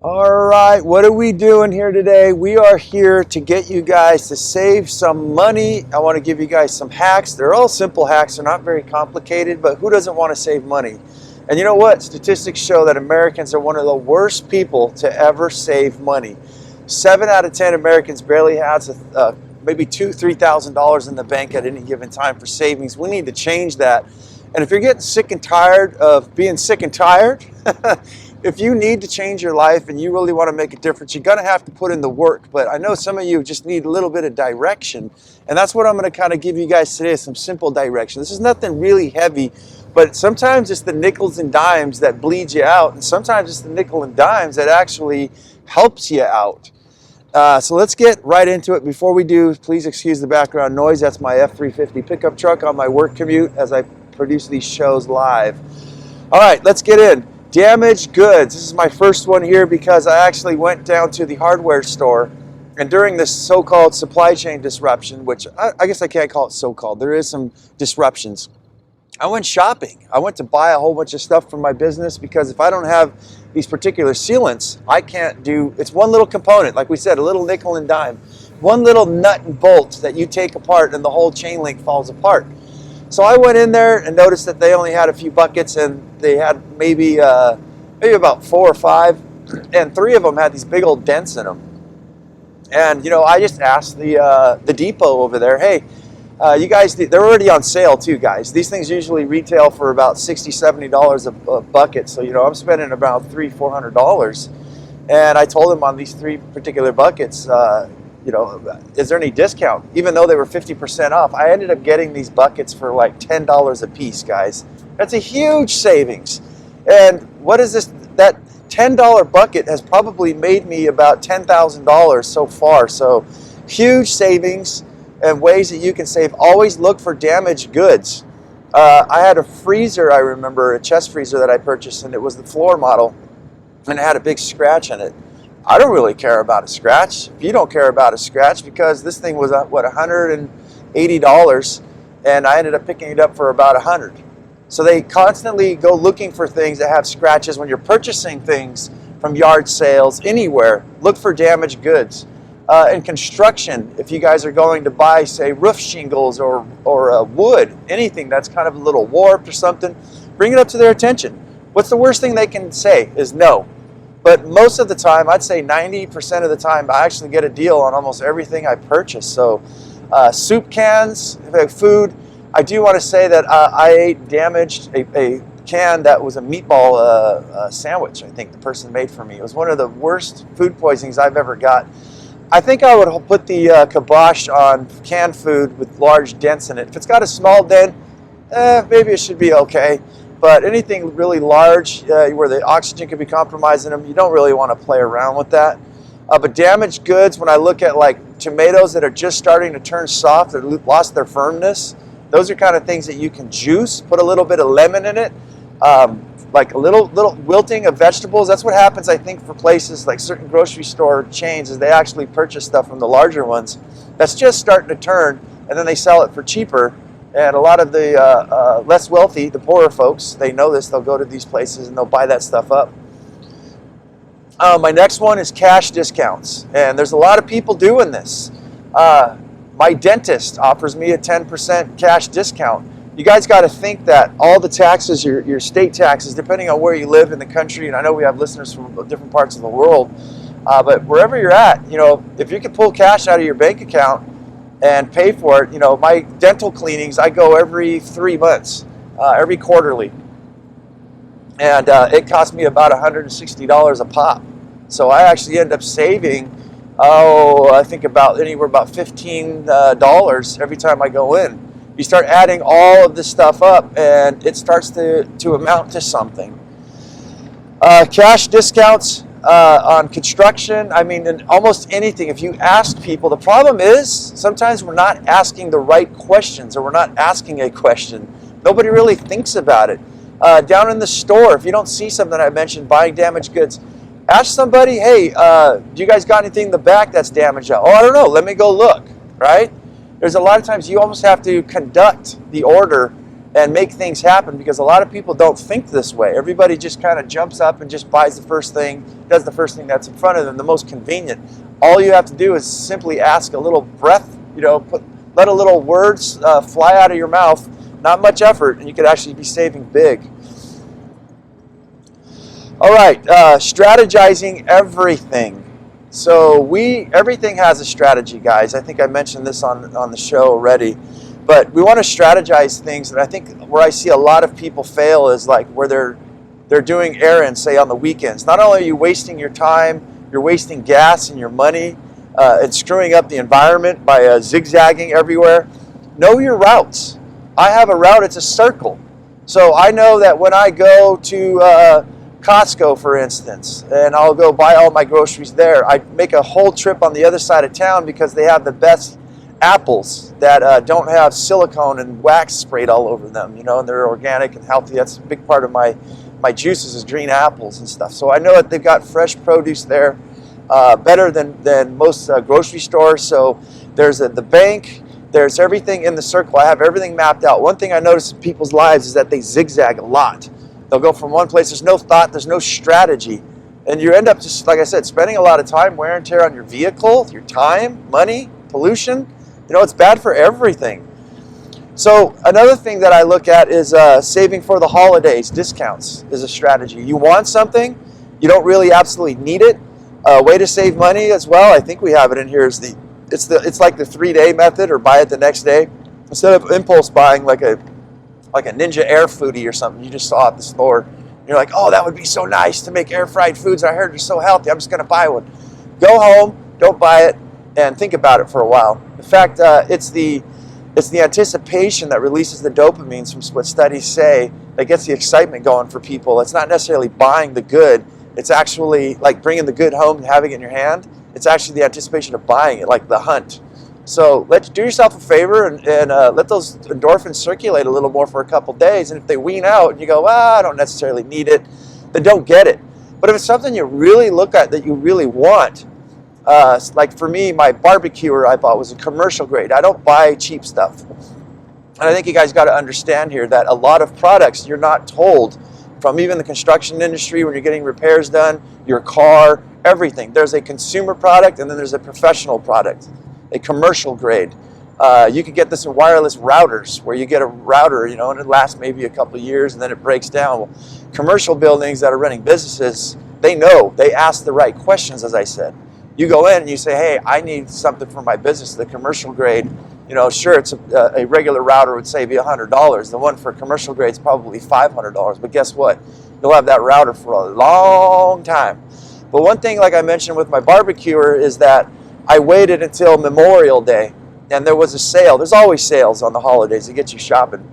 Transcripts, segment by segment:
All right, what are we doing here today? We are here to get you guys to save some money. I want to give you guys some hacks. They're all simple hacks. They're not very complicated, but who doesn't want to save money? And you know what? Statistics show that Americans are one of the worst people to ever save money. 7 out of 10 Americans barely has maybe $2,000, $3,000 in the bank at any given time for savings. We need to change that. And if you're getting sick and tired of being sick and tired, if you need to change your life and you really want to make a difference, you're going to have to put in the work. But I know some of you just need a little bit of direction. And that's what I'm going to kind of give you guys today, some simple direction. This is nothing really heavy, but sometimes it's the nickels and dimes that bleed you out. And sometimes it's the nickel and dimes that actually helps you out. So let's get right into it. Before we do, please excuse the background noise. That's my F-350 pickup truck on my work commute as I produce these shows live. All right, let's get in. Damaged goods. This is my first one here because I actually went down to the hardware store, and during this so-called supply chain disruption, which I guess I can't call it so-called, there is some disruptions. I went shopping. I went to buy a whole bunch of stuff for my business because if I don't have these particular sealants, I can't do, it's one little component, like we said, a little nickel and dime. One little nut and bolt that you take apart and the whole chain link falls apart. So I went in there and noticed that they only had a few buckets, and they had maybe about 4 or 5, and 3 of them had these big old dents in them. And you know, I just asked the depot over there, hey, you guys, they're already on sale too, guys. These things usually retail for about $60, $70 a bucket. So you know, I'm spending about $300, $400, and I told them on these 3 particular buckets, you know, is there any discount? Even though they were 50% off, I ended up getting these buckets for like $10 a piece, guys. That's a huge savings. And what is this? That $10 bucket has probably made me about $10,000 so far. So huge savings and ways that you can save. Always look for damaged goods. I had a freezer, I remember, a chest freezer that I purchased, and it was the floor model, and it had a big scratch in it. I don't really care about a scratch. If you don't care about a scratch, because this thing was what, $180, and I ended up picking it up for about $100. So they constantly go looking for things that have scratches. When you're purchasing things from yard sales, anywhere, look for damaged goods. In construction, if you guys are going to buy, say, roof shingles or wood, anything that's kind of a little warped or something, bring it up to their attention. What's the worst thing they can say is no. But most of the time, I'd say 90% of the time, I actually get a deal on almost everything I purchase. So soup cans, food. I do want to say that I ate damaged a can that was a meatball sandwich, I think the person made for me. It was one of the worst food poisonings I've ever got. I think I would put the kibosh on canned food with large dents in it. If it's got a small dent, maybe it should be okay. But anything really large where the oxygen could be compromised in them, you don't really want to play around with that. But damaged goods, when I look at like tomatoes that are just starting to turn soft or lost their firmness, those are kind of things that you can juice, put a little bit of lemon in it, like a little wilting of vegetables. That's what happens, I think, for places like certain grocery store chains, is they actually purchase stuff from the larger ones that's just starting to turn, and then they sell it for cheaper. And a lot of the less wealthy, the poorer folks, they know this. They'll go to these places and they'll buy that stuff up. My next one is cash discounts. And there's a lot of people doing this. My dentist offers me a 10% cash discount. You guys got to think that all the taxes, your state taxes, depending on where you live in the country, and I know we have listeners from different parts of the world, but wherever you're at, you know, if you can pull cash out of your bank account and pay for it. You know, my dental cleanings, I go every 3 months, every quarterly. And it cost me about $160 a pop. So I actually end up saving, I think anywhere about $15 every time I go in. You start adding all of this stuff up, and it starts to amount to something. Cash discounts on construction, I mean, in almost anything. If you ask people, the problem is sometimes we're not asking the right questions, or we're not asking a question. Nobody really thinks about it. Down in the store, if you don't see something I mentioned, buying damaged goods, ask somebody, hey, do you guys got anything in the back that's damaged? Oh, I don't know, let me go look, right? There's a lot of times you almost have to conduct the order and make things happen, because a lot of people don't think this way. Everybody just kind of jumps up and just buys the first thing, does the first thing that's in front of them, the most convenient. All you have to do is simply ask a little breath, let a little words fly out of your mouth, not much effort, and you could actually be saving big. All right, strategizing everything. So everything has a strategy, guys. I think I mentioned this on the show already, but we want to strategize things. And I think where I see a lot of people fail is like where they're doing errands, say on the weekends. Not only are you wasting your time, you're wasting gas and your money, and screwing up the environment by zigzagging everywhere. Know your routes. I have a route, it's a circle. So I know that when I go to Costco, for instance, and I'll go buy all my groceries there, I make a whole trip on the other side of town because they have the best apples that don't have silicone and wax sprayed all over them, and they're organic and healthy. That's a big part of my juices is green apples and stuff. So I know that they've got fresh produce there, better than most grocery stores. So there's the bank, there's everything in the circle. I have everything mapped out. One thing I notice in people's lives is that they zigzag a lot. They'll go from one place, there's no thought, there's no strategy. And you end up just, like I said, spending a lot of time, wear and tear on your vehicle, your time, money, pollution. It's bad for everything. So another thing that I look at is saving for the holidays. Discounts is a strategy. You want something, you don't really absolutely need it. A way to save money as well, I think we have it in here, is it's like the 3-day method, or buy it the next day. Instead of impulse buying like a Ninja Air Foodie or something you just saw at the store. You're like, oh, that would be so nice to make air fried foods. I heard they're so healthy. I'm just going to buy one. Go home, don't buy it, and think about it for a while. In fact, it's the anticipation that releases the dopamines from what studies say that gets the excitement going for people. It's not necessarily buying the good. It's actually like bringing the good home and having it in your hand. It's actually the anticipation of buying it, like the hunt. So do yourself a favor and let those endorphins circulate a little more for a couple days. And if they wean out and you go, I don't necessarily need it, then don't get it. But if it's something you really look at that you really want, like for me, my barbecuer I bought was a commercial grade. I don't buy cheap stuff. And I think you guys got to understand here that a lot of products you're not told, from even the construction industry when you're getting repairs done, your car, everything. There's a consumer product and then there's a professional product. A commercial grade. You could get this in wireless routers, where you get a router, and it lasts maybe a couple of years and then it breaks down. Well, commercial buildings that are running businesses, they ask the right questions, as I said. You go in and you say, hey, I need something for my business, the commercial grade. Sure, it's a regular router would save you $100. The one for commercial grade is probably $500. But guess what? You'll have that router for a long time. But one thing, like I mentioned with my barbecuer, is that I waited until Memorial Day, and there was a sale. There's always sales on the holidays to get you shopping.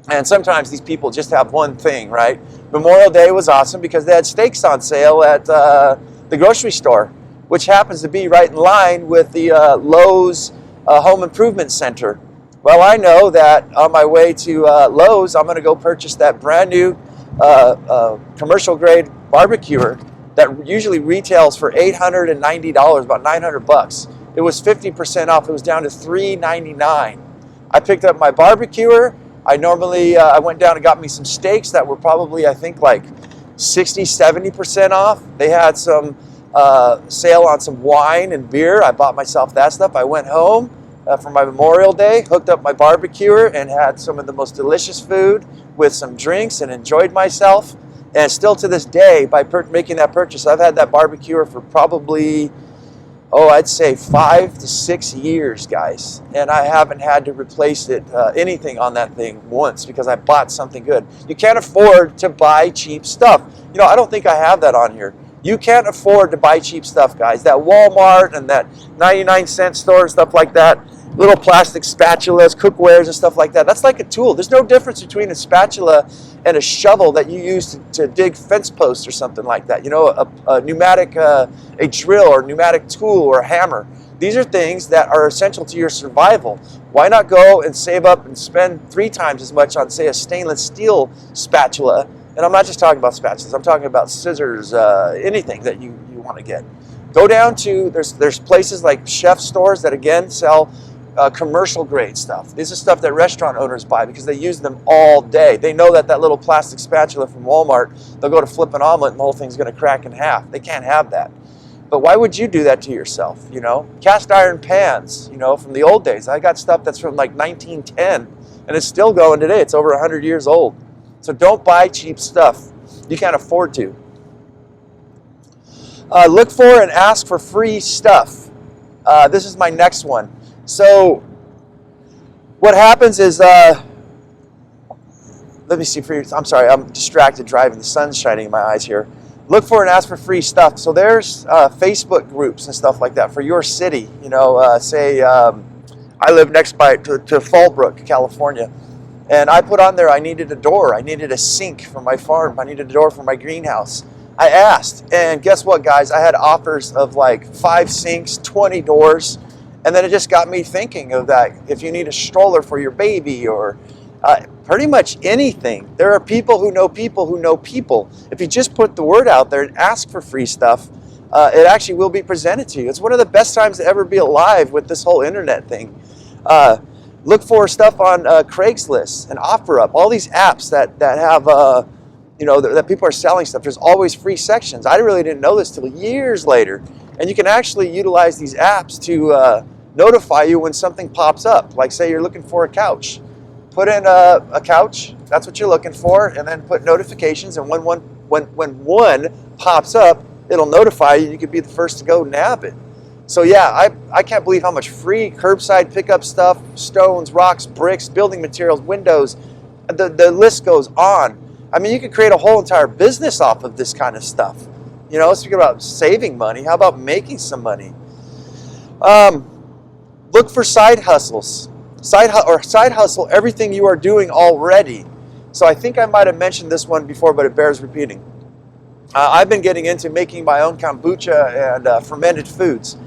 And sometimes these people just have one thing, right? Memorial Day was awesome because they had steaks on sale at the grocery store, which happens to be right in line with the Lowe's Home Improvement Center. Well, I know that on my way to Lowe's, I'm going to go purchase that brand new commercial grade barbecuer that usually retails for $890, about $900. It was 50% off. It was down to $399. I picked up my barbecuer. I went down and got me some steaks that were probably, I think, like 60, 70% off. They had some sale on some wine and beer. I bought myself that stuff. I went home for my Memorial Day, hooked up my barbecuer, and had some of the most delicious food with some drinks and enjoyed myself. And still to this day, by making that purchase, I've had that barbecuer for probably, I'd say 5 to 6 years, guys. And I haven't had to replace anything on that thing once because I bought something good. You can't afford to buy cheap stuff. I don't think I have that on here. You can't afford to buy cheap stuff, guys. That Walmart and that 99-cent store and stuff like that, little plastic spatulas, cookwares and stuff like that, that's like a tool. There's no difference between a spatula and a shovel that you use to dig fence posts or something like that. A pneumatic, a drill or pneumatic tool or a hammer. These are things that are essential to your survival. Why not go and save up and spend 3 times as much on, say, a stainless steel spatula? And I'm not just talking about spatulas. I'm talking about scissors, anything that you want to get. Go down to, there's places like chef stores that, again, sell commercial grade stuff. This is stuff that restaurant owners buy because they use them all day. They know that that little plastic spatula from Walmart, they'll go to flip an omelet and the whole thing's going to crack in half. They can't have that. But why would you do that to yourself, you know? Cast iron pans, you know, from the old days. I got stuff that's from like 1910 and it's still going today. It's over 100 years old. So don't buy cheap stuff. You can't afford to. Look for and ask for free stuff. This is my next one. So what happens is, let me see, I'm sorry, I'm distracted driving. The sun's shining in my eyes here. Look for and ask for free stuff. So there's Facebook groups and stuff like that for your city. You know, say I live next to Fallbrook, California. And I put on there I needed a door. I needed a sink for my farm. I needed a door for my greenhouse. I asked, and guess what, guys? I had offers of like 5 sinks, 20 doors. And then it just got me thinking of that. If you need a stroller for your baby or pretty much anything, there are people who know people who know people. If you just put the word out there and ask for free stuff, it actually will be presented to you. It's one of the best times to ever be alive with this whole internet thing. Look for stuff on Craigslist and OfferUp, all these apps that have, you know, that people are selling stuff. There's always free sections. I really didn't know this till years later. And you can actually utilize these apps to notify you when something pops up. Like say you're looking for a couch. Put in a couch, that's what you're looking for, and then put notifications, and when one pops up, it'll notify you. You could be the first to go nab it. So yeah, I can't believe how much free curbside pickup stuff, stones, rocks, bricks, building materials, windows, the list goes on. I mean, you could create a whole entire business off of this kind of stuff. You know, speaking about saving money, how about making some money? Look for side hustles. Side hustle everything you are doing already. So I think I might have mentioned this one before, but it bears repeating. I've been getting into making my own kombucha and fermented foods.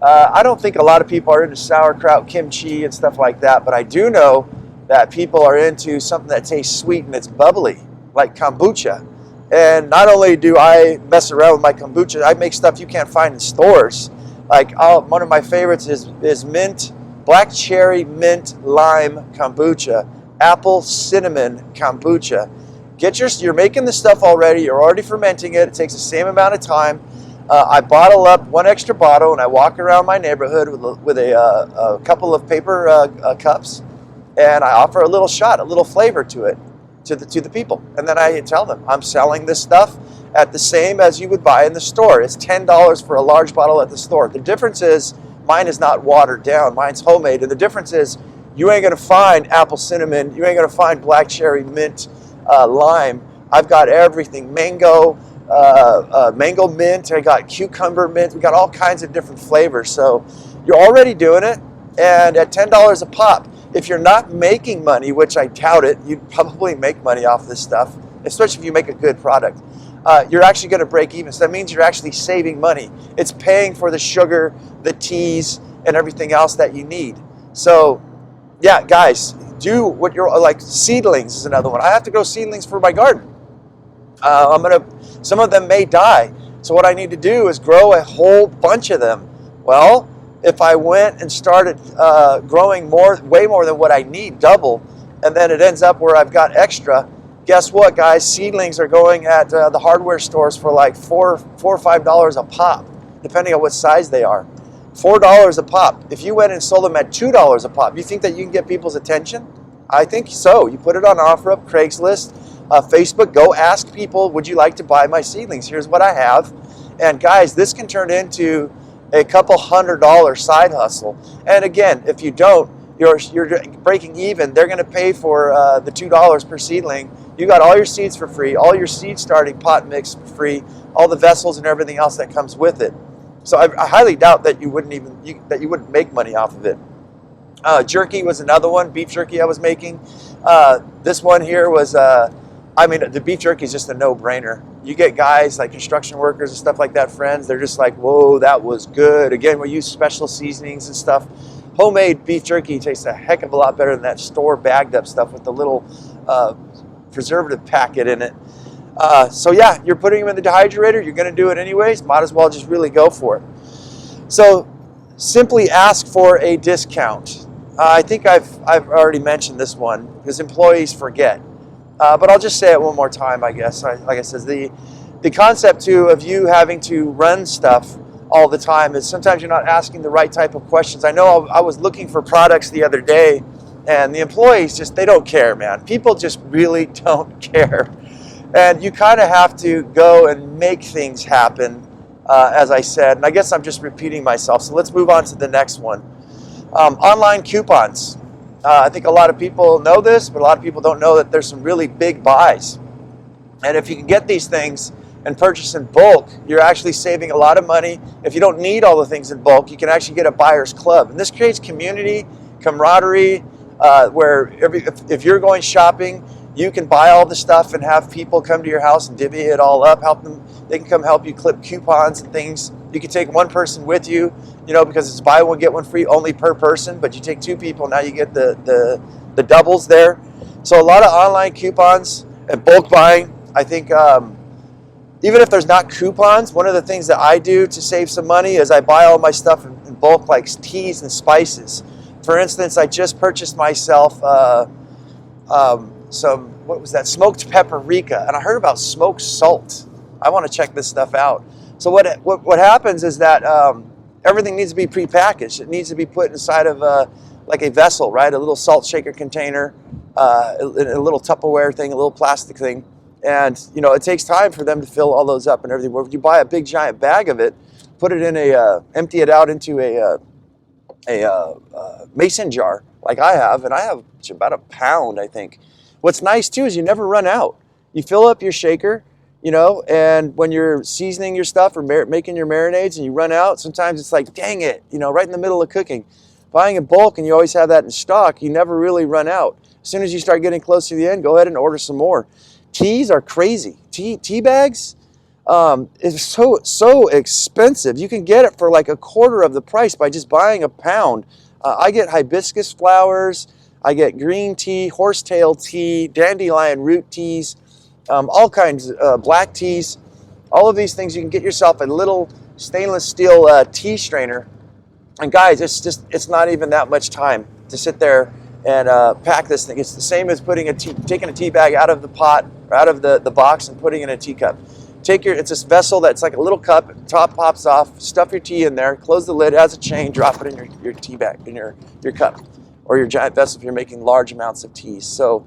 I don't think a lot of people are into sauerkraut, kimchi, and stuff like that, but I do know that people are into something that tastes sweet and it's bubbly, like kombucha. And not only do I mess around with my kombucha, I make stuff you can't find in stores. Like one of my favorites is mint, black cherry, mint, lime kombucha, apple, cinnamon kombucha. You're making the stuff already. You're already fermenting it. It takes the same amount of time. I bottle up 1 extra bottle and I walk around my neighborhood with a couple of paper cups, and I offer a little shot, a little flavor to it. To the people, and then I tell them I'm selling this stuff at the same as you would buy in the store. It's $10 for a large bottle at the store. The difference is mine is not watered down. Mine's homemade, and the difference is you ain't gonna find apple cinnamon. You ain't gonna find black cherry, mint, lime. I've got everything: mango, mango mint. I got cucumber mint. We got all kinds of different flavors. So you're already doing it, and at $10 a pop. If you're not making money, which I doubt it, you'd probably make money off this stuff, especially if you make a good product. You're actually going to break even. So that means you're actually saving money. It's paying for the sugar, the teas, and everything else that you need. So, yeah, guys, do what you're like. Seedlings is another one. I have to grow seedlings for my garden. Some of them may die. So what I need to do is grow a whole bunch of them. Well, if I went and started growing way more than what I need, double, and then it ends up where I've got extra, guess what, guys? Seedlings are going at the hardware stores for like $4 or $5 a pop, depending on what size they are. $4 a pop. If you went and sold them at $2 a pop, you think that you can get people's attention? I think so. You put it on OfferUp, Craigslist, Facebook. Go ask people, would you like to buy my seedlings? Here's what I have. And guys, this can turn into a couple $100 side hustle. And again, if you don't, you're breaking even. They're going to pay for the $2 per seedling. You got all your seeds for free, all your seed starting pot mix for free, all the vessels and everything else that comes with it. So I highly doubt that you wouldn't make money off of it. Jerky was another one, beef jerky I was making. This one here was, I mean, the beef jerky is just a no-brainer. You get guys like construction workers and stuff like that, friends, they're just like, whoa, that was good. Again, we use special seasonings and stuff. Homemade beef jerky tastes a heck of a lot better than that store bagged up stuff with the little preservative packet in it. So yeah, you're putting them in the dehydrator, you're gonna do it anyways, might as well just really go for it. So simply ask for a discount. I think I've already mentioned this one because employees forget. But I'll just say it one more time, I guess. Like I said, the concept too of you having to run stuff all the time is sometimes you're not asking the right type of questions. I know I was looking for products the other day, and the employees just, they don't care, man. People just really don't care. And you kind of have to go and make things happen, as I said. And I guess I'm just repeating myself. So let's move on to the next one. Online coupons. I think a lot of people know this, but a lot of people don't know that there's some really big buys. And if you can get these things and purchase in bulk, you're actually saving a lot of money. If you don't need all the things in bulk, you can actually get a buyer's club. And this creates community, camaraderie, where if you're going shopping, you can buy all the stuff and have people come to your house and divvy it all up, help them. They can come help you clip coupons and things. You can take one person with you, because it's buy one, get one free only per person, but you take two people, now you get the doubles there. So a lot of online coupons and bulk buying. I think even if there's not coupons, one of the things that I do to save some money is I buy all my stuff in bulk, like teas and spices. For instance, I just purchased myself some, what was that, smoked paprika, and I heard about smoked salt. I want to check this stuff out. So what happens is that everything needs to be prepackaged. It needs to be put inside of like a vessel, right? A little salt shaker container, a little Tupperware thing, a little plastic thing. And, it takes time for them to fill all those up and everything. Where if you buy a big giant bag of it, put it in empty it out into a mason jar like I have, and I have about a pound, I think. What's nice too is you never run out. You fill up your shaker, and when you're seasoning your stuff or making your marinades and you run out, sometimes it's like, dang it, right in the middle of cooking. Buying in bulk and you always have that in stock, you never really run out. As soon as you start getting close to the end, go ahead and order some more. Teas are crazy. Tea bags is so expensive. You can get it for like a quarter of the price by just buying a pound. I get hibiscus flowers, I get green tea, horsetail tea, dandelion root teas, all kinds of black teas. All of these things, you can get yourself a little stainless steel tea strainer. And guys, it's not even that much time to sit there and pack this thing. It's the same as taking a tea bag out of the pot or out of the box and putting it in a teacup. It's this vessel that's like a little cup, top pops off, stuff your tea in there, close the lid, it has a chain, drop it in your tea bag, in your cup, or your giant vessel if you're making large amounts of tea. So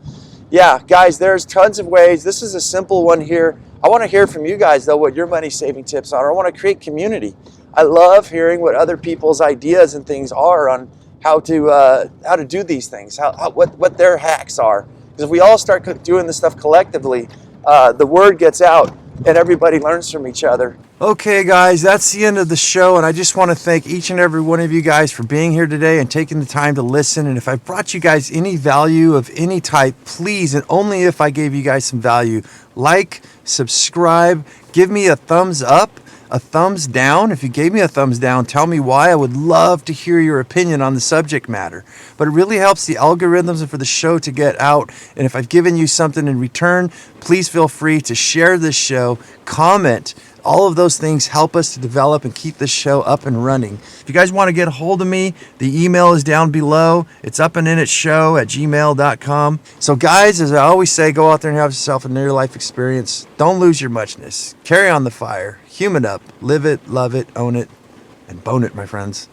yeah, guys, there's tons of ways. This is a simple one here. I want to hear from you guys though what your money saving tips are. I want to create community. I love hearing what other people's ideas and things are on how to do these things, what their hacks are. Because if we all start doing this stuff collectively, the word gets out and everybody learns from each other. Okay, guys, that's the end of the show, and I just want to thank each and every one of you guys for being here today and taking the time to listen. And if I brought you guys any value of any type, please, and only if I gave you guys some value, like, subscribe, give me a thumbs up, a thumbs down. If you gave me a thumbs down, tell me why. I would love to hear your opinion on the subject matter. But it really helps the algorithms and for the show to get out. And if I've given you something in return, please feel free to share this show, comment. All of those things help us to develop and keep this show up and running. If you guys want to get a hold of me, the email is down below. It's upandinitshow@gmail.com. So guys, as I always say, go out there and have yourself a near life experience. Don't lose your muchness. Carry on the fire. Human up. Live it, love it, own it, and bone it, my friends.